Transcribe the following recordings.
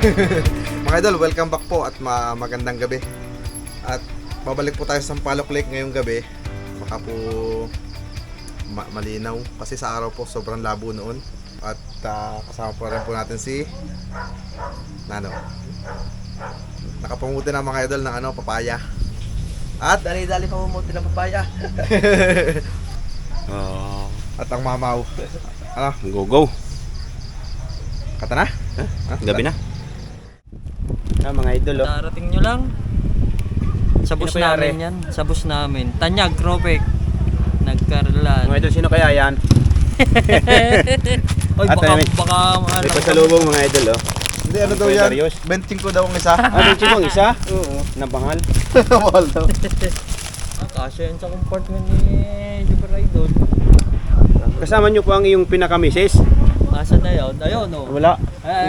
Mga idol, welcome back po at magandang gabi. At babalik po tayo sa Sampaloc Lake ngayong gabi. Baka po malinaw kasi sa araw po sobrang labo noon. At kasama po rin po natin si Nano. Nakapanguti na mga idol ng papaya. At Dali-dali pa umuti ng papaya. at ang mamaw. Go. Kata na? Gabi na. Mga idol, Darating nyo lang. Sa bus Sino kaya, namin yan. Sa bus namin. Tanyag, Cropec. Nagkarlan. Mga idol, sino kaya yan? Oy, At baka, may- baka, May pasalubong mga idol, Hindi, ano daw yan? Serious? 25 daw ang isa. Ano yung isa? Oo. Nabahal. Mahal daw. kasya yan sa compartment ni Super Idol. Kasama nyo po ang iyong pinakamisis? Nasaan na yun? Ayun, no. Wala.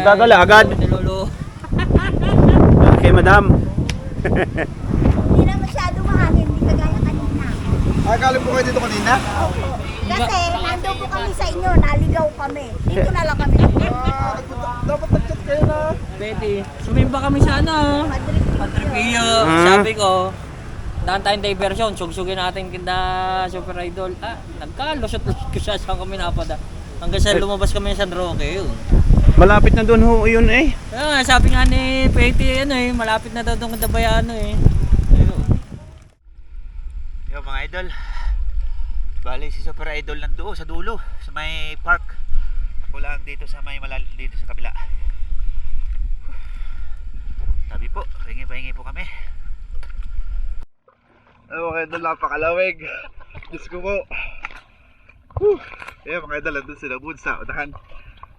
Gagala agad. Nilolo. Kay madam. Hindi na masyado mahangin, hindi kagaya kanina. Akala po kayo dito kanina? Opo. Kasi nandun po kami sa inyo, naligaw kami. Dito na lang kami. Dapat nag-chat kayo na. Pwede. Sumimba kami sa ano. Patripio. Sabi ko, daan tayong diversion. Sugsugin natin kinda Super Idol. Nagkalusot-lusot ko siya saan kami napada. Hanggang sa lumabas kami sa San Roque yun. Malapit na doon ho yun eh. Kaya nga, sabi nga ni Petty, malapit na daw itong Dabayano eh. Ayun. Yo mga idol. Bali si Super Idol nandoon sa dulo, sa may park. Ako lang dito sa may dito sa kabila. Sabi po, hingi po kami. Ay, mga idol, napakalawig. Diyos ko po. Ayan, mga idol, nandun sila Bud sa unahan.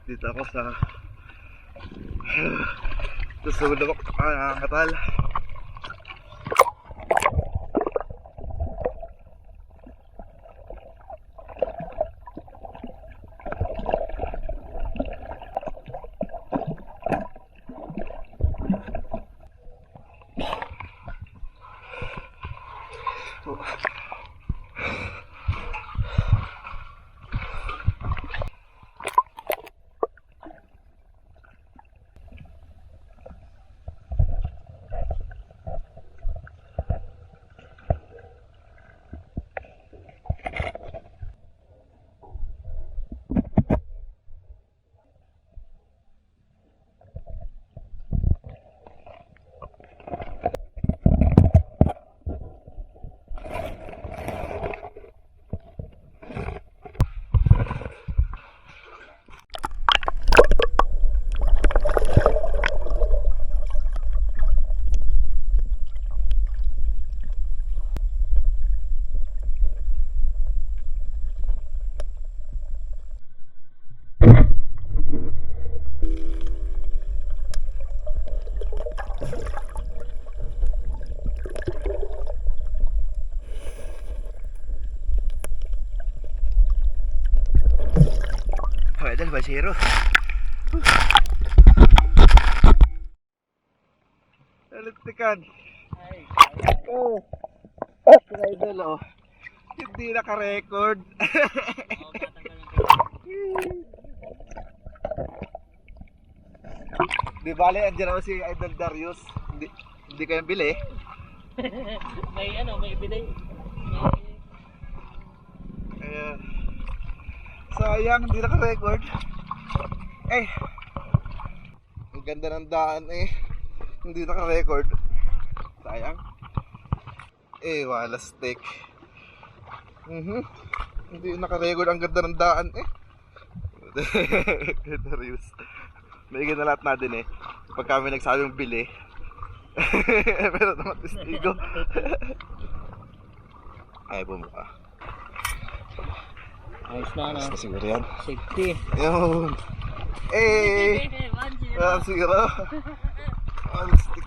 Dito ako sa susunod ako. Nakakatal. Idol, basero. Electrican. Oh. Mga idol, oh. Hindi naka-record. Di bale, andyan ako si Idol Darius. Hindi kayong bili. may biday. Kaya, sayang, hindi naka-record. Ang ganda ng daan hindi naka-record. Sayang. Wala stick. Hindi naka-record, ang ganda ng daan Darius. May na lahat natin pag kami nagsabing bili. Pero naman testigo. Ay, bumuka. Ayos na, Basta siguro yan. Safety. Yun. Walang siguro. Walang stick.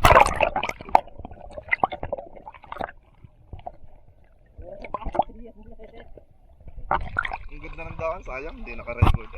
Ang ganda ng daan, sayang, hindi naka-record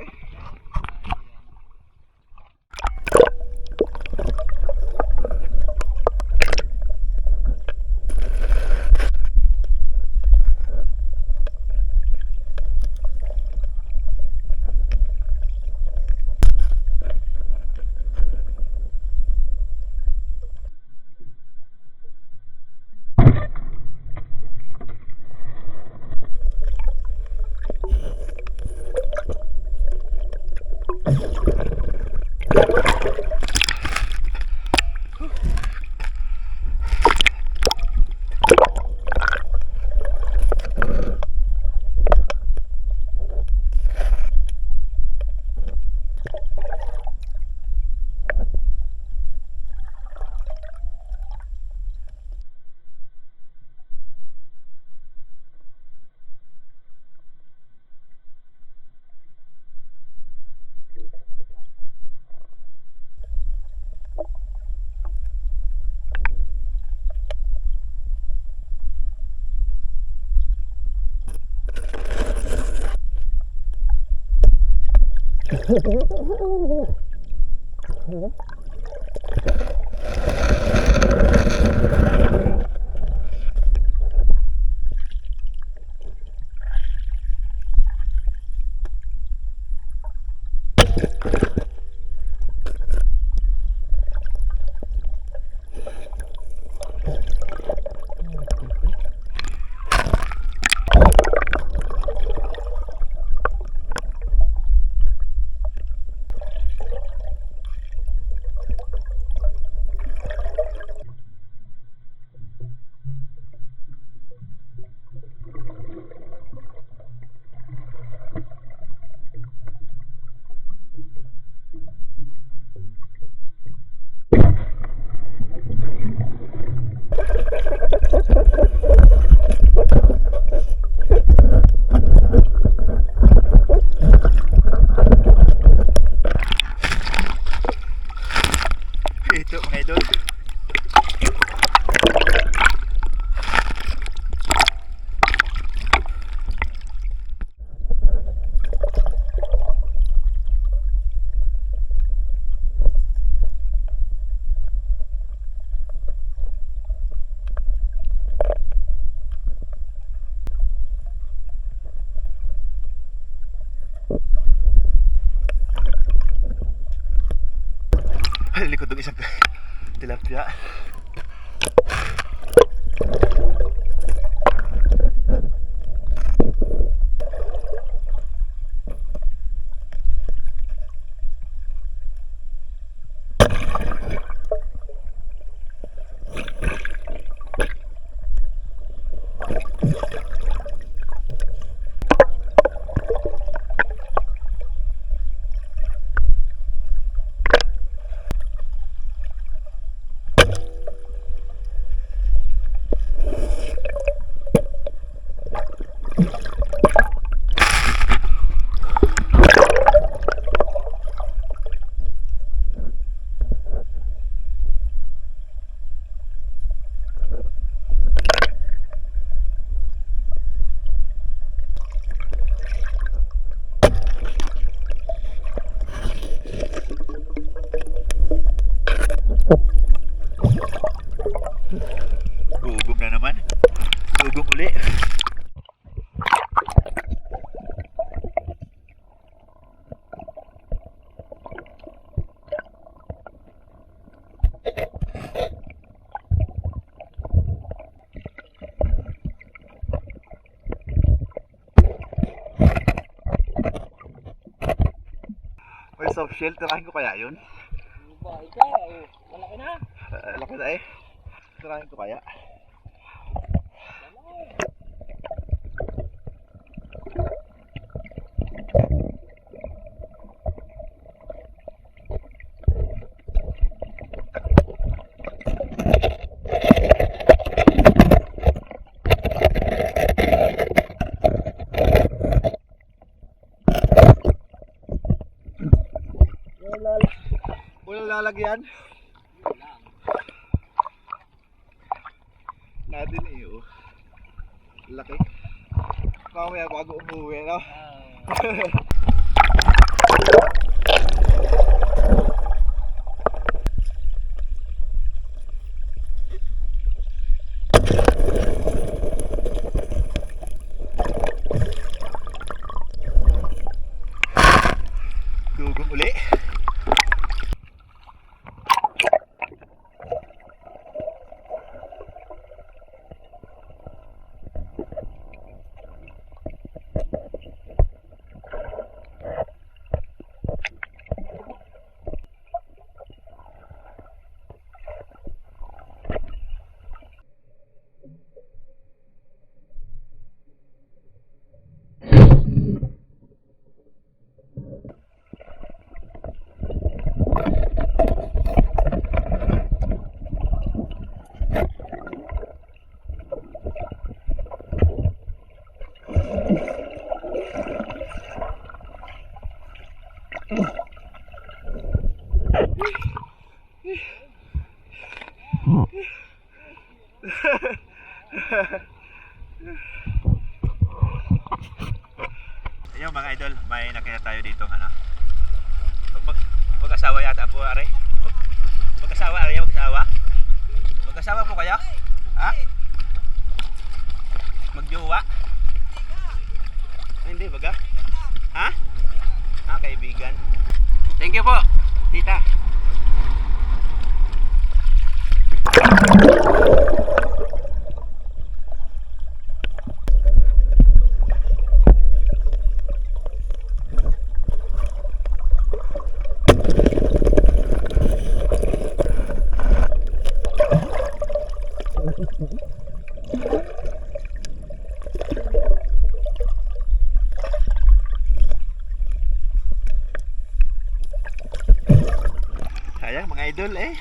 Ito mga idol. Likod ng isang tilapia. Gugong na naman. Gugong uli. May soft shell, tirahin ko kaya yun? Malaki na. Laki na eh. Tirahin ko kaya? Walang lalagyan. Natin iyo. Laki. Mamaya bago umuwi, no? Dugong uli. Yung mga idol, may nakita tayo dito ng ano, pare? Mag-asawa, ayaw mag-asawa? Mag-asawa po kayo? Ha? Magjowa? Ay, hindi, baga? Ha? Kaibigan. Thank you po, tita. Sayang mga idol eh.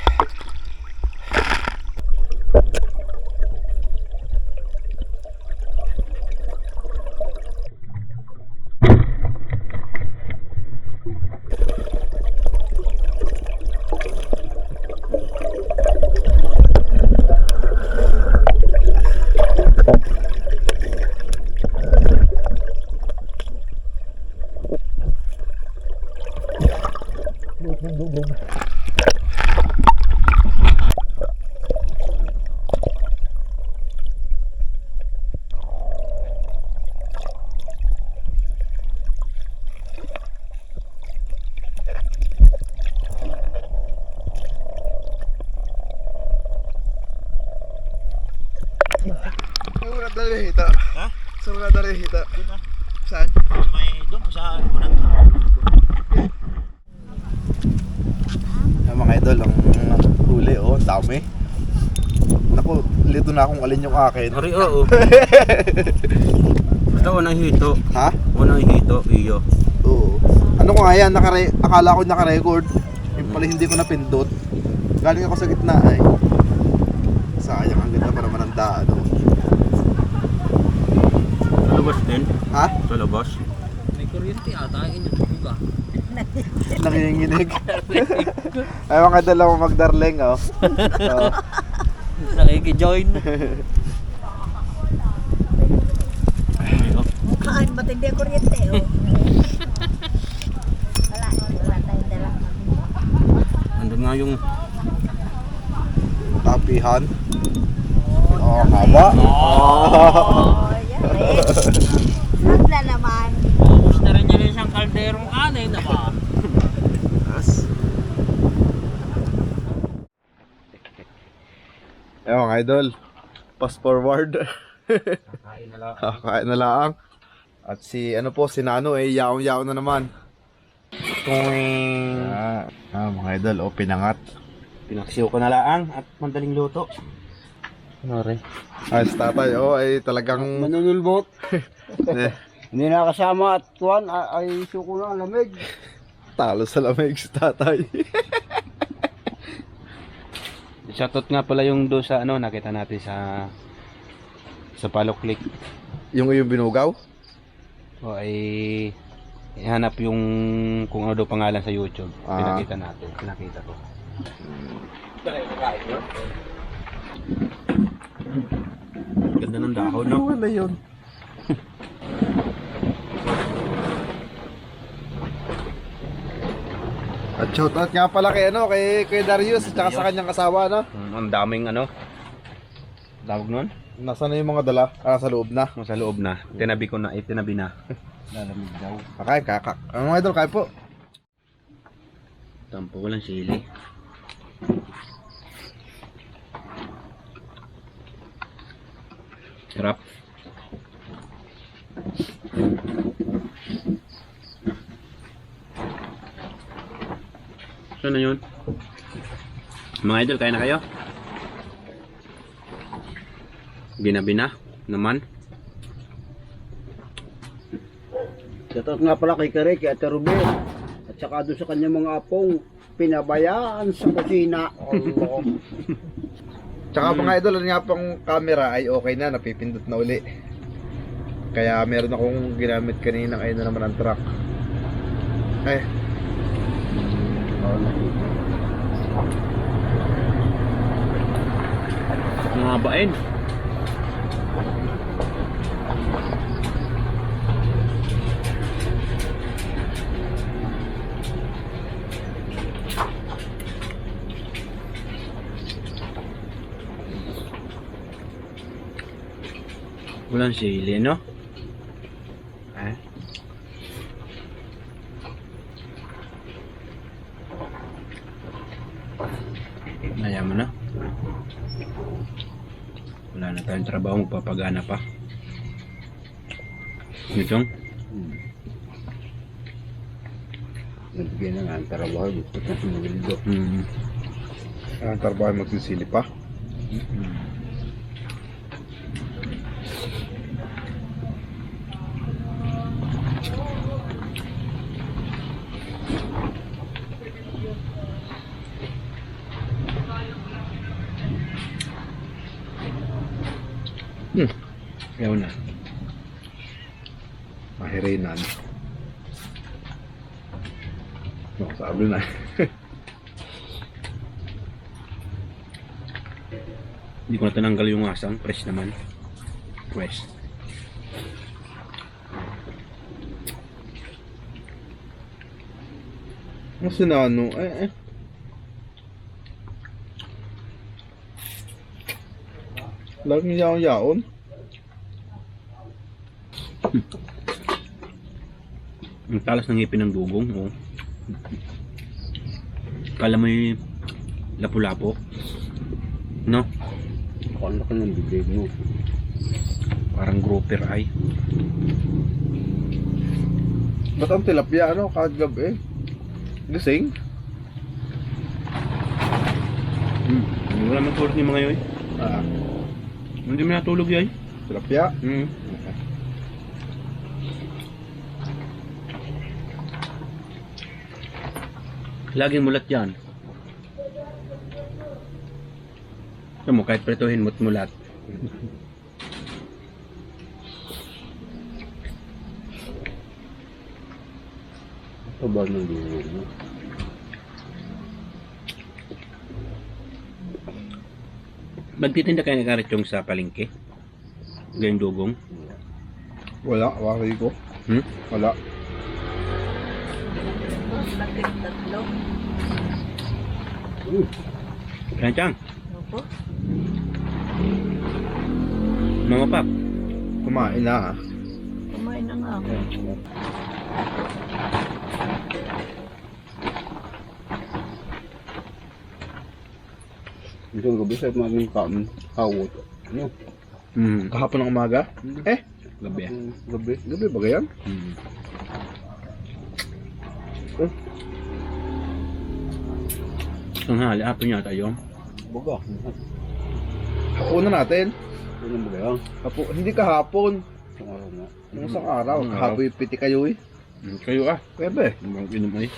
Saan mo nadali hita? Ha? Saan mo nadali hita? Doon na. Saan? Sa may doon po sa unang. Mga idol, ang huli, oh, ang dami. Naku, lito na akong alin yung akin. Ari, oo. Basta unang hito. Ha? Unang hito, iyo. Oo. Ano ko nga yan, akala ko naka-record. Yung pala hindi ko napindot. Galing ako sa gitna ay. Sayang, ang ganda pa naman ang daan. Oh. Sa labas din. Ha? Sa labas. May kuryente ata, inutubo ka. Nanginginig. Ay, mga dalawa magdarling, oh. So, Nakiki-join. Kaan, matindi ang kuryente, oh. Wala tayong dala. Andun nga yung tapihan. Oh, haba. Oh, yan rin. Sagla naman. Ubus na rin niya yung isang kalderong kanin naman. Ayun mga idol, fast forward. kain na lang. Kain na lang. At si ano po, si Nano eh, yaong-yaong na naman. Mga idol, oh, pinangat. Pinaksiw ko na lang at mandaling luto. Ano rin? Ay, si tatay, oh, ay talagang Manunulbot. eh, Hindi na kasama at kuwan ay suko na ang lamig. talo sa lamig si tatay. Shoutout nga pala yung do sa ano nakita natin sa Palok Lake. Yung binugaw? O ay ihanap yung kung ano daw pangalan sa YouTube. Ah. Pinakita ko. Ganda ng dahon, no? Wala yun. At shoutout nga pala kay ano, kay Darius at saka sa kanyang asawa, no? Ang daming ano. Tawag nun? Nasaan na yung mga dala? Sa loob na. Sa loob na. Tinabi na. Lalamig daw. Kakain, Ano mga idol, kain po. Tampo walang sili. Sarap. Saan na yun? Mga idol, kain na kayo? Bina naman. Shoutout nga pala kay Kare, kay Ate Rubel. At saka doon sa kanyang mga apong pinabayaan sa kusina. Allah. Tsaka mga idol, ano nga pang camera ay okay na, napipindot na uli. Kaya meron akong ginamit kanina, ayun na naman ang truck. Ay. Mga bain. Walang sili, no? Eh? Ayaw mo na? Wala na tayong trabaho, magpapagana pa. Itong? Nagbigyan na nga ang trabaho. Gusto ko sumuldo. Ang trabaho magsisili pa. Ayaw na. Mahirinan. No, sabi na. Hindi ko na tinanggal yung asang. Fresh naman. Fresh. Ang sinano, Laging yaon-yaon. Ang talas ng ngipin ng dugong. Oh. Kala mo yung lapu-lapo. No? Ang laki ng bibig mo. Parang grouper ay. Ba't ang tilapia, kahit gabi? Gising? Wala man tulog ni mga yoy. Hindi mo natulog yoy. Tilapia? Laging mulat yan. Alam mo, kahit pretuhin mo't mulat. Taba ng bibig mo. Magtitinda kayo ng karatyong sa palengke? Gayong dugong? Wala, wari ko. Wala. Karatyang? Opo. Mga pap? Kumain na ha. Kumain na nga ako. Isang gabi sa mga kamin. Hawot. Ano? Kahapon ng umaga? Gabi. Gabi. Gabi ba ganyan? Tanghali, hapon yata yun. Baga. Hapon na natin. Ano ba yan? Hindi kahapon. Isang araw na. Yung isang araw. Isang araw. Kahapon yung piti kayo eh. Kayo ah. Pwede. Ang inom ay.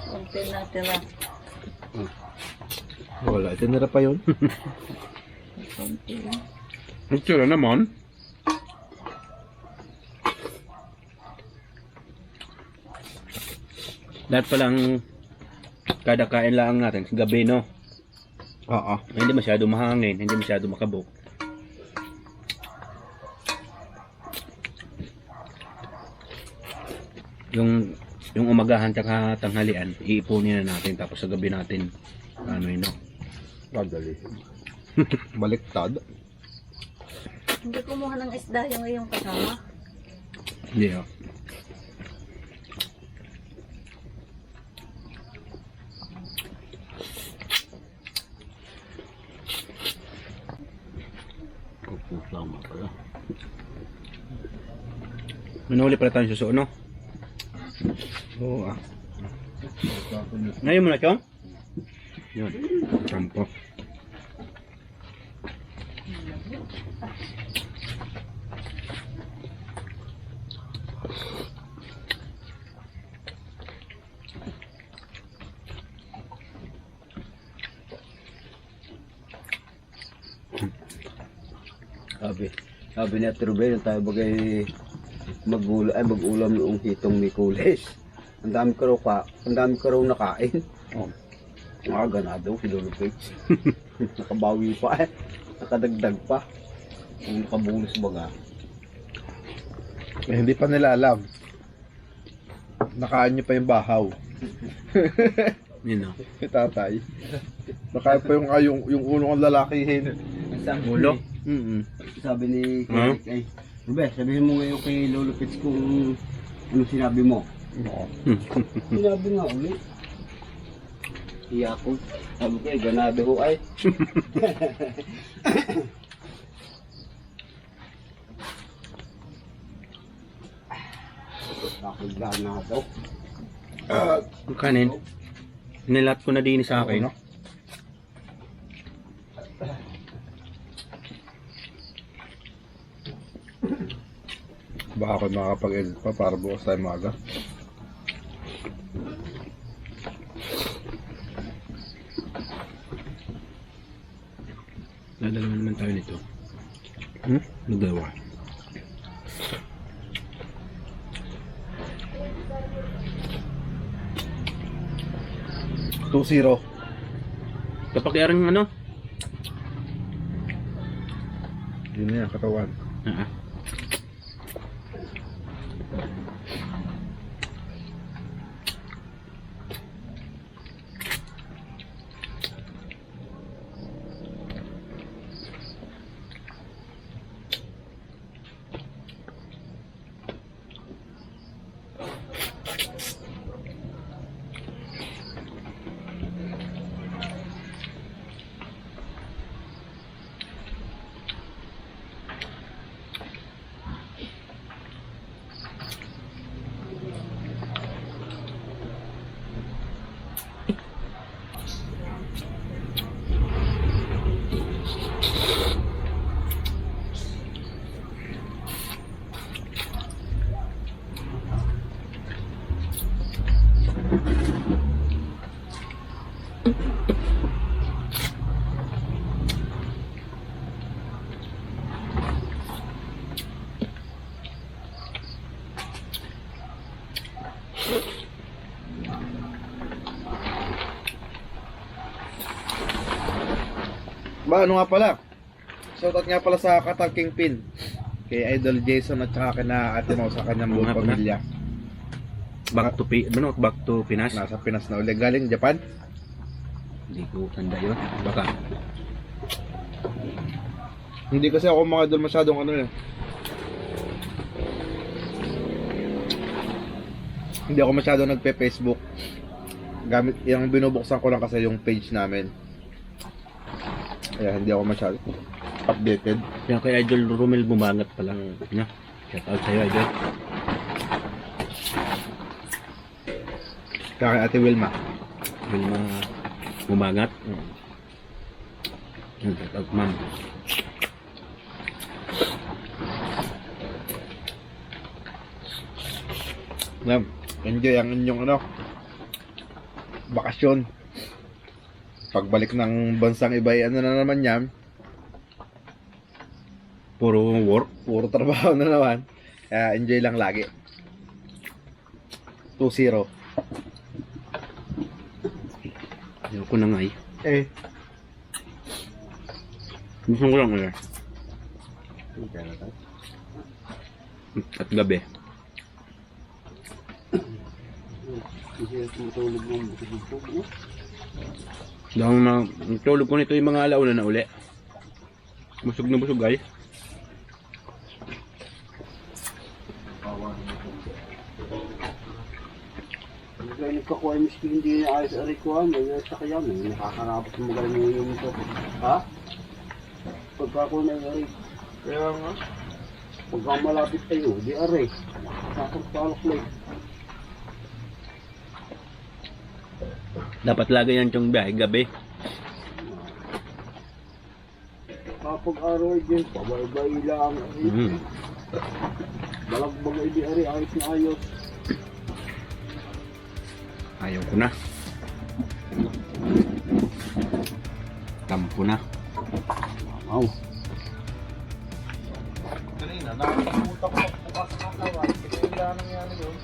Konti na tira. Wala, itinira pa yun. Ang tira naman. Dapat palang kada kain lang natin sa gabi, no? Oo. Hindi masyado mahangin, hindi masyado makabok. Yung umagahan tsaka tanghalian, iipunin na natin tapos sa gabi natin ano yun, no? Padali. Baliktad. Hindi kumuha ng isda yung iyong kasama. Hindi, oh. Pusama pala. Manuli pala tayo suso, no? Oo ah. Ngayon mo na, Chong? Yun. Sampo. Sabi ni Ate Rubén, tayo bagay mag-ulam noong hitong Mikules. Ang dami ko raw nakain. Oh. Ganado, kilulupit. Nakabawi pa eh. Nakadagdag pa. Kung nakabulos baga. Hindi pa nila alam. Nakaan nyo pa yung bahaw. Yun o. Kay tatay. Baka pa yung ulo ng lalakihin. Ulo? Sabi ni Eric ay, Rube, sabihin mo ngayon kay Lolo Pits kung ano sinabi mo. Sinabi nga ulit. Iya ko. Sabi ko, ganado ho ay. Ako ganado. Ang kanin. Nilat ko na din sa akin. Baka ako makakapag-edit pa para bukas tayo maaga. Dadalawa naman tayo nito. Hmm? Dalawa. Two-zero. Kapag yarang ano? Yun na yan, katawan. Ba, ano nga pala? Shoutout nga pala sa Katang Kingpin. Kay Idol Jason at saka kina Ate Mau sa kanyang buong pamilya. Back to Pinas. Nasa Pinas na ulit. Galing Japan. Hindi ko tanda yun. Baka. Hindi kasi ako mga idol masyadong ano eh. Hindi ako masyadong nagpe-Facebook. Gamit, yung binubuksan ko lang kasi yung page namin. Kaya hindi ako masyadong updated. Kaya kay Idol Romel bumangat pala. Niya. Shout out sa'yo, Idol. Kaya kay Ate Wilma. Wilma bumangat. Shout out, ma'am. Yan. Enjoy ang inyong ano, bakasyon. Pagbalik ng bansang iba, ano na naman yan, Puro work. puro trabaho na naman. Kaya enjoy lang lagi. 2-0. Ayoko na nga eh. Eh. Gusto ko lang eh. At gabi. Kasi tumutulog ng bukid-bukid, no? Dahil tulog ko nito yung mga alauna na uli. Busog na busog guys. Kaya nagkakuha yung miskin hindi na ayos aray ko, may sa kaya may nakakarapos mo magaling yung ito. Ha? Pagka ko na aray. Kaya nga. Pagka malapit tayo, di aray. Nakakapalok lang. Dapat lagi yan tiyong biyahe gabi. Kapag araw ay dyan, pabay-bay lang. Balagbag ay di aray, ayos na ayos. Ayaw ko na. Tampo na. Wow. Kanina, nakakalimutan ko magbukas ng kawan. Kasi wala nangyari yun.